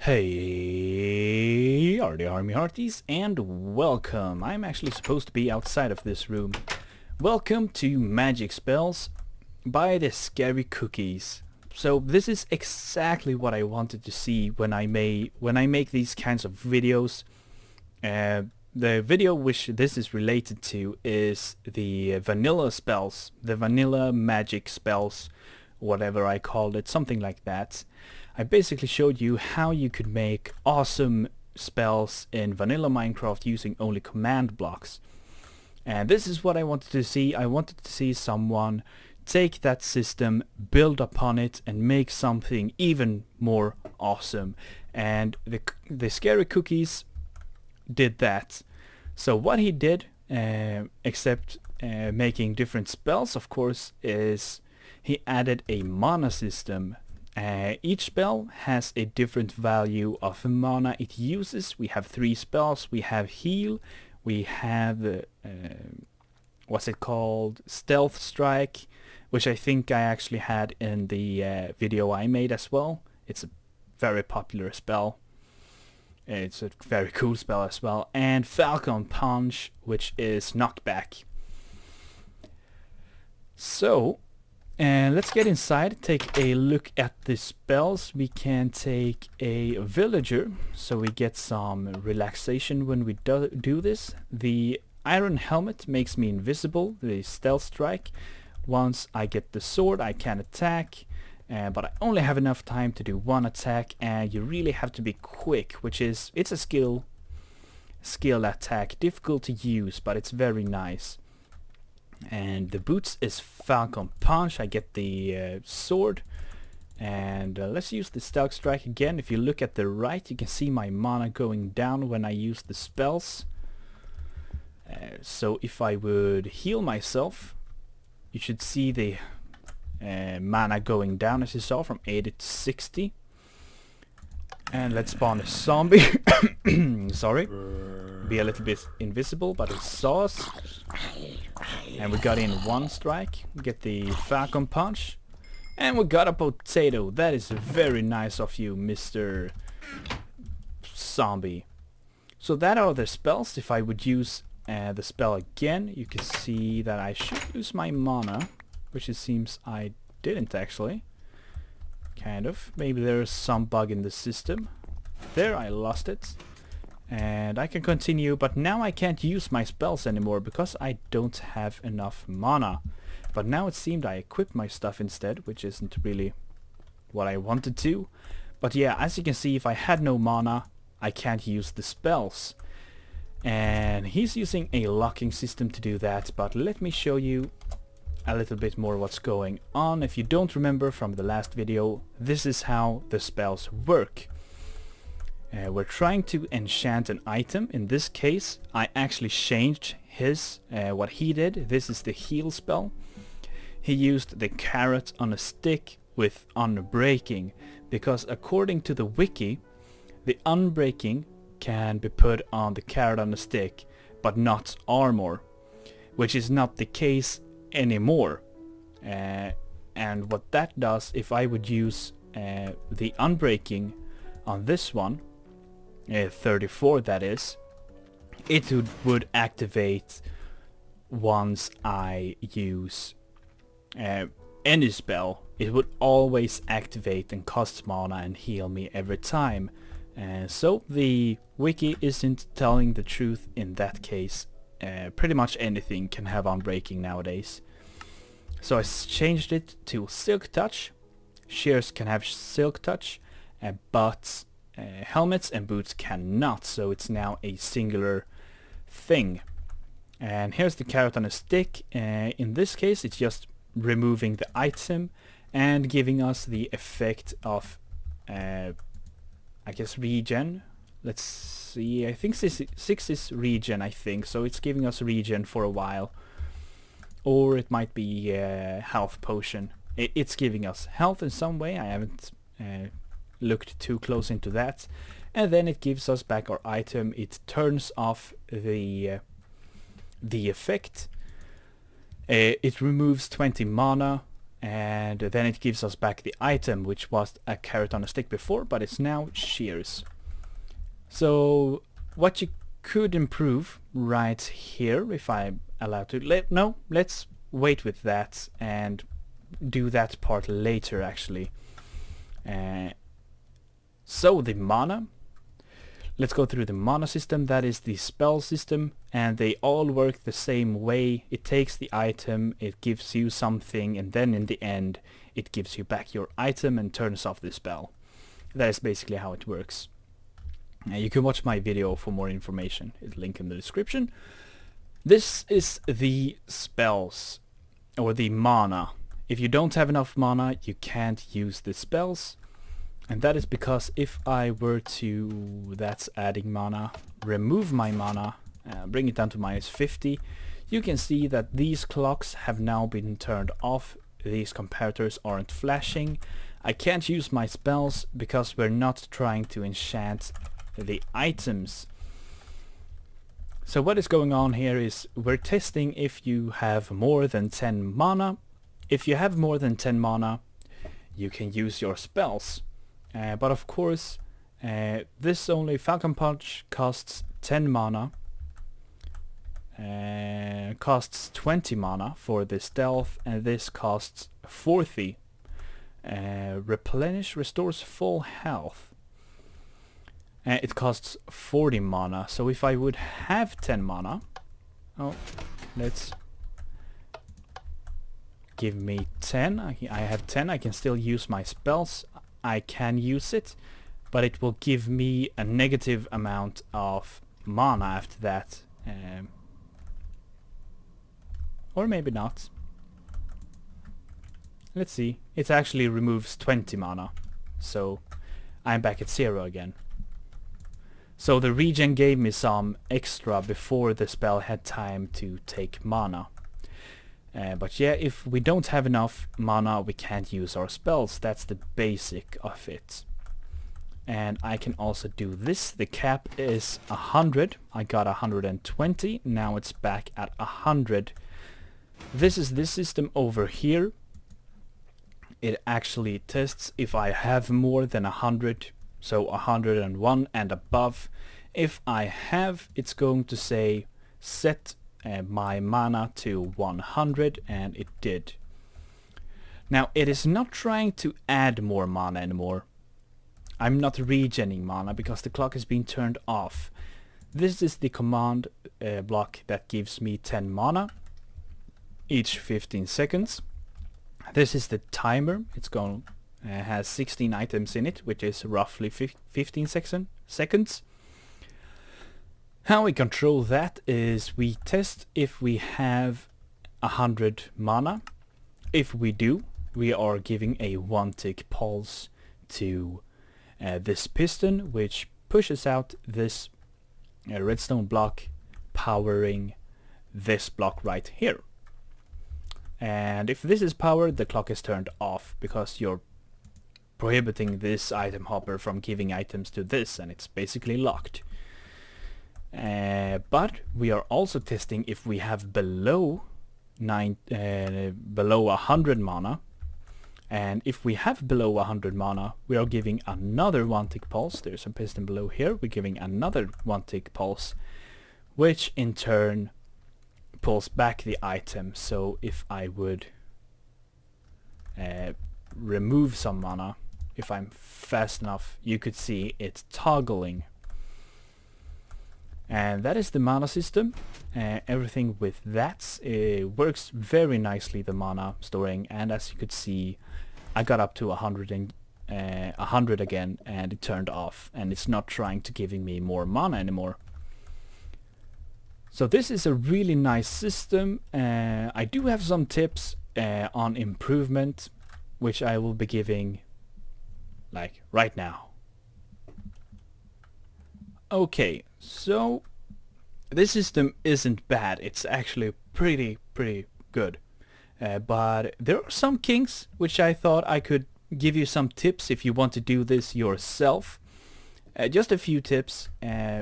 Hey, are the Army Hearties, and welcome. I'm actually supposed to be outside of this room. Welcome to Magic Spells by TheScaryCookiez. So this is exactly what I wanted to see when I make these kinds of videos. The video which this is related to is the vanilla spells, the vanilla magic spells, whatever I called it, something like that. I basically showed you how you could make awesome spells in vanilla Minecraft using only command blocks. And this is what I wanted to see. I wanted to see someone take that system, build upon it, and make something even more awesome. And the TheScaryCookiez did that. So what he did, except making different spells, of course, is he added a mana system. Each spell has a different value of mana it uses. We have 3 spells. We have heal, we have what's it called, stealth strike, which I think I actually had in the video I made as well. It's a very popular spell. It's a very cool spell as well. And Falcon Punch, which is knockback. So let's get inside, take a look at the spells. We can take a villager, so we get some relaxation when we do this. The iron helmet makes me invisible, the stealth strike. Once I get the sword I can attack, but I only have enough time to do 1 attack, and you really have to be quick, it's a skill attack, difficult to use, but it's very nice. And the boots is Falcon Punch. I get the sword, and let's use the stealth strike again. If you look at the right, you can see my mana going down when I use the spells. So if I would heal myself, you should see the mana going down, as you saw, from 80 to 60. And let's spawn a zombie. Sorry, be a little bit invisible, but it saw us. And we got in 1 strike. We get the Falcon Punch, and we got a potato. That is very nice of you, Mr. Zombie. So that are the spells. If I would use the spell again, you can see that I should use my mana, which it seems I didn't actually. Kind of. Maybe there's some bug in the system. There, I lost it. And I can continue, but now I can't use my spells anymore because I don't have enough mana. But now it seemed I equipped my stuff instead, which isn't really what I wanted to. But yeah, as you can see, if I had no mana, I can't use the spells. And he's using a locking system to do that, but let me show you a little bit more what's going on. If you don't remember from the last video, this is how the spells work. We're trying to enchant an item. In this case, I actually changed his, what he did. This is the heal spell. He used the carrot on a stick with unbreaking, because according to the wiki, the unbreaking can be put on the carrot on a stick, but not armor, which is not the case anymore. And what that does, if I would use the unbreaking on this one, 34 that is, it would activate once I use any spell. It would always activate and cost mana and heal me every time. So the wiki isn't telling the truth in that case. Pretty much anything can have unbreaking nowadays. So I changed it to Silk Touch. Shears can have Silk Touch, but helmets and boots cannot, so it's now a singular thing. And here's the carrot on a stick. In this case, it's just removing the item and giving us the effect of I guess regen. Let's see, I think 6 is regen, I think, so it's giving us regen for a while. Or it might be health potion. It's giving us health in some way. I haven't looked too close into that. And then it gives us back our item. It turns off the effect. It removes 20 mana and then it gives us back the item, which was a carrot on a stick before, but it's now shears. So what you could improve right here, if I'm allowed to, let's wait with that and do that part later actually. So the mana, let's go through the mana system. That is the spell system, and they all work the same way. It takes the item, it gives you something, and then in the end it gives you back your item and turns off the spell. That is basically how it works. You can watch my video for more information. It's link in the description. This is the spells, or the mana. If you don't have enough mana, you can't use the spells. And that is because if I were to, that's adding mana, remove my mana, bring it down to -50, you can see that these clocks have now been turned off. These comparators aren't flashing. I can't use my spells because we're not trying to enchant the items. So what is going on here is we're testing if you have more than 10 mana. If you have more than 10 mana, you can use your spells. But of course, this only Falcon Punch costs 10 mana, costs 20 mana for the stealth, and this costs 40. Replenish restores full health. It costs 40 mana, so if I would have 10 mana, let's give me 10. I have 10, I can still use my spells. I can use it, but it will give me a negative amount of mana after that. Or maybe not. Let's see. It actually removes 20 mana, so I'm back at 0 again. So the regen gave me some extra before the spell had time to take mana. But yeah, if we don't have enough mana, we can't use our spells. That's the basic of it. And I can also do this. The cap is 100. I got 120. Now it's back at 100. This is this system over here. It actually tests if I have more than 100. So 101 and above. If I have, it's going to say set my mana to 100, and it did. Now it is not trying to add more mana anymore. I'm not regening mana because the clock has been turned off. This is the command block that gives me 10 mana each 15 seconds. This is the timer. It's going has 16 items in it, which is roughly 15 seconds. How we control that is we test if we have 100 mana. If we do, we are giving a 1-tick pulse to this piston, which pushes out this redstone block, powering this block right here. And if this is powered, the clock is turned off because you're prohibiting this item hopper from giving items to this, and it's basically locked. But we are also testing if we have below 100 mana, and if we have below 100 mana, we are giving another 1-tick pulse. There's a piston below here. We're giving another 1-tick pulse, which in turn pulls back the item. So if I would remove some mana, if I'm fast enough, you could see it's toggling. And that is the mana system. Everything with that works very nicely, the mana storing, and as you could see, I got up to 100 again, and it turned off, and it's not trying to giving me more mana anymore. So this is a really nice system. I do have some tips on improvement, which I will be giving like right now. Okay, so this system isn't bad. It's actually pretty good. But there are some kinks which I thought I could give you some tips if you want to do this yourself. Just a few tips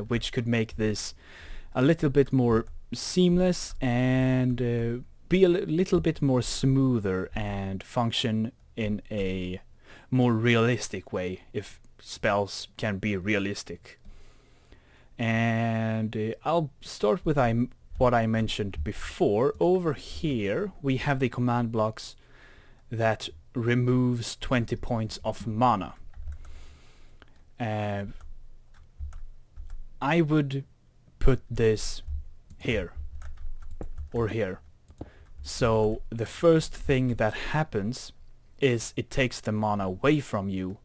which could make this a little bit more seamless and be a little bit more smoother and function in a more realistic way, if spells can be realistic. And I'll start with what I mentioned before. Over here we have the command blocks that removes 20 points of mana. I would put this here or here. So the first thing that happens is it takes the mana away from you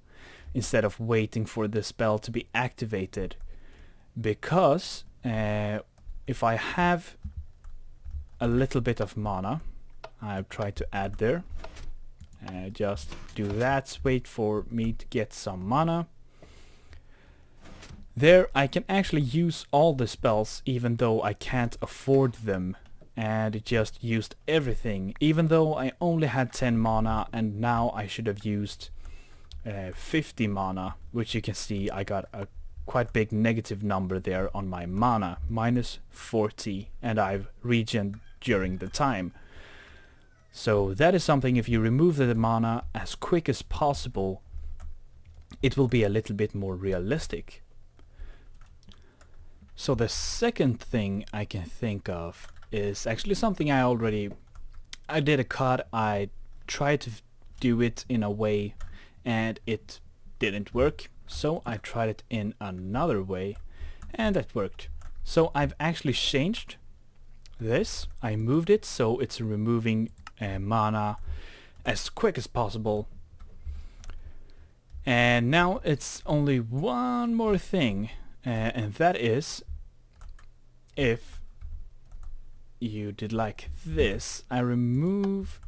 instead of waiting for the spell to be activated. Because if I have a little bit of mana, I'll try to add there. Just do that, wait for me to get some mana. There I can actually use all the spells even though I can't afford them, and it just used everything even though I only had 10 mana, and now I should have used 50 mana, which you can see I got a quite big negative number there on my mana, -40, and I've regened during the time. So that is something, if you remove the mana as quick as possible, it will be a little bit more realistic. So the second thing I can think of is actually something I did a cut. I tried to do it in a way and it didn't work, so I tried it in another way and that worked. So I've actually changed this. I moved it so it's removing mana as quick as possible. And now it's only one more thing, and that is, if you did like this, I remove,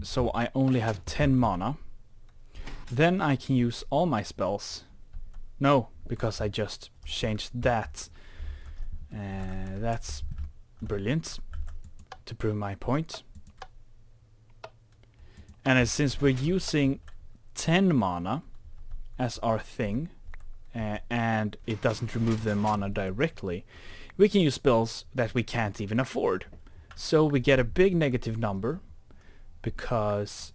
so I only have 10 mana, then I can use all my spells. No, because I just changed that. That's brilliant to prove my point. And since we're using 10 mana as our thing, and it doesn't remove the mana directly, we can use spells that we can't even afford. So we get a big negative number because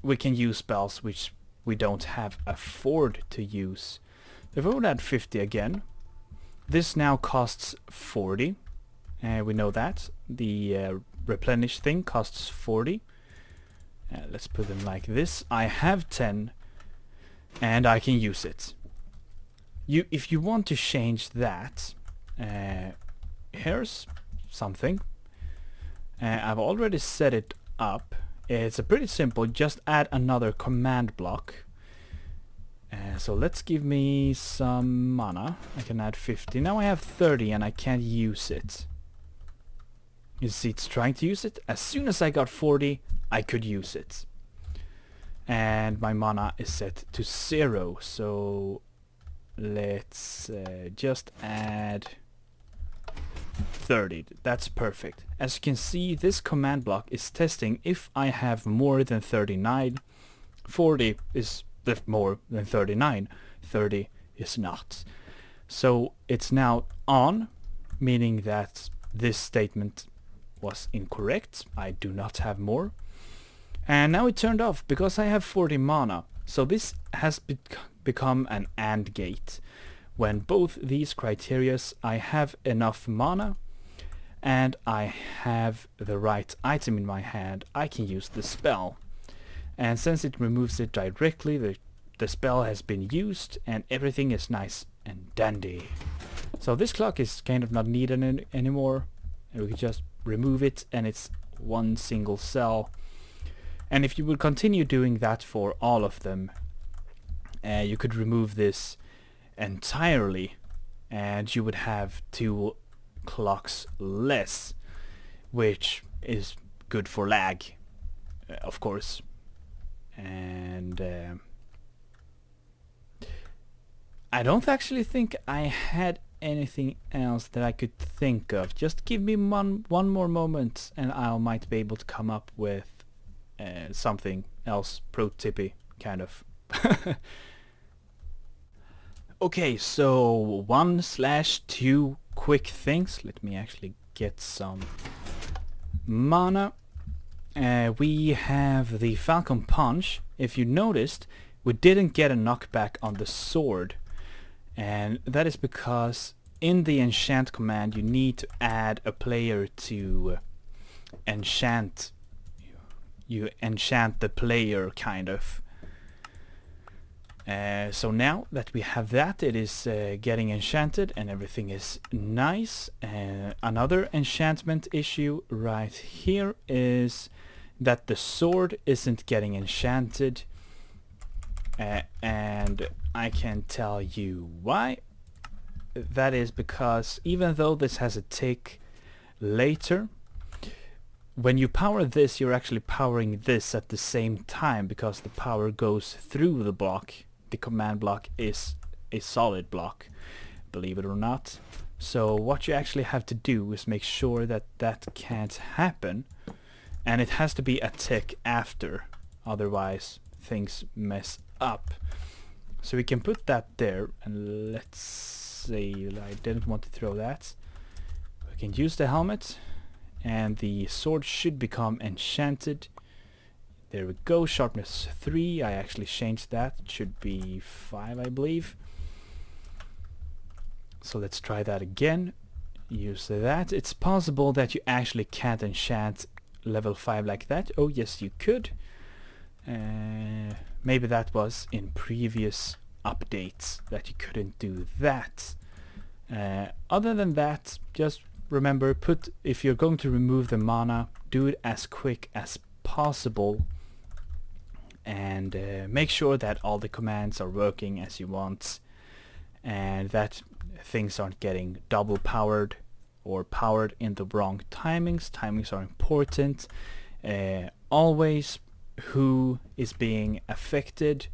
we can use spells which we don't have afford to use. If we would add 50 again, this now costs 40. We know that. The replenish thing costs 40. Let's put them like this. I have 10 and I can use it. If you want to change that, here's something. I've already set it up. It's a pretty simple, just add another command block. So let's give me some mana. I can add 50. Now I have 30 and I can't use it. You see it's trying to use it. As soon as I got 40, I could use it. And my mana is set to 0. So let's just add 30. That's perfect. As you can see, this command block is testing if I have more than 39. 40 is more than 39. 30 is not. So it's now on, meaning that this statement was incorrect. I do not have more. And now it turned off because I have 40 mana. So this has become an AND gate. When both these criterias, I have enough mana and I have the right item in my hand, I can use the spell. And since it removes it directly, the spell has been used and everything is nice and dandy. So this clock is kind of not needed anymore. And we can just remove it and it's one single cell. And if you would continue doing that for all of them, you could remove this entirely and you would have 2 clocks less, which is good for lag, of course. And I don't actually think I had anything else that I could think of. Just give me one more moment and I might be able to come up with something else pro-tippy, kind of. Okay, so 1/2 quick things. Let me actually get some mana. We have the Falcon Punch. If you noticed, we didn't get a knockback on the sword, and that is because in the enchant command you need to add a player to enchant. You enchant the player, kind of. So now that we have that, it is getting enchanted and everything is nice. Another enchantment issue right here is that the sword isn't getting enchanted, and I can tell you why. That is because even though this has a tick later, when you power this, you're actually powering this at the same time, because the power goes through the block. The command block is a solid block, believe it or not. So what you actually have to do is make sure that that can't happen, and it has to be a tick after, otherwise things mess up. So we can put that there, and let's see, I didn't want to throw that. We can use the helmet, and the sword should become enchanted. There we go, sharpness 3, I actually changed that, it should be 5 I believe. So let's try that again, use that. It's possible that you actually can't enchant level 5 like that. Oh yes, you could. Maybe that was in previous updates that you couldn't do that. Other than that, just remember, if you're going to remove the mana, do it as quick as possible, and make sure that all the commands are working as you want, and that things aren't getting double powered or powered in the wrong timings. Timings are important. Always who is being affected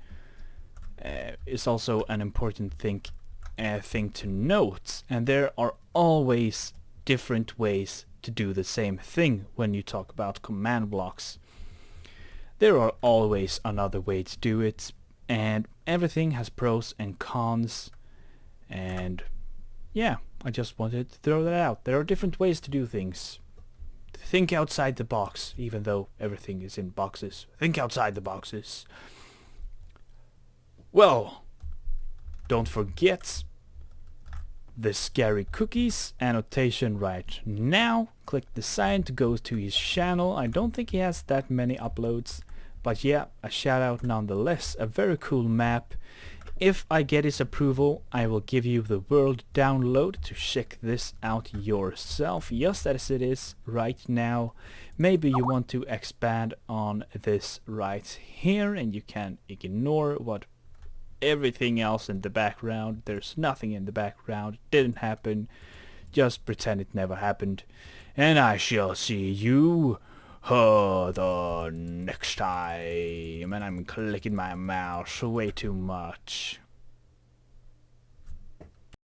is also an important thing to note, and there are always different ways to do the same thing when you talk about command blocks. There are always another way to do it, and everything has pros and cons, and yeah, I just wanted to throw that out. There are different ways to do things. Think outside the box, even though everything is in boxes. Think outside the boxes. Well, don't forget the Scary Cookies annotation right now. Click the sign to go to his channel. I don't think he has that many uploads, but yeah, a shout out nonetheless. A very cool map. If I get his approval, I will give you the world download to check this out yourself, just as it is right now. Maybe you want to expand on this right here, and you can ignore what everything else in the background. There's nothing in the background. It didn't happen. Just pretend it never happened. And I shall see you the next time. And I'm clicking my mouse way too much.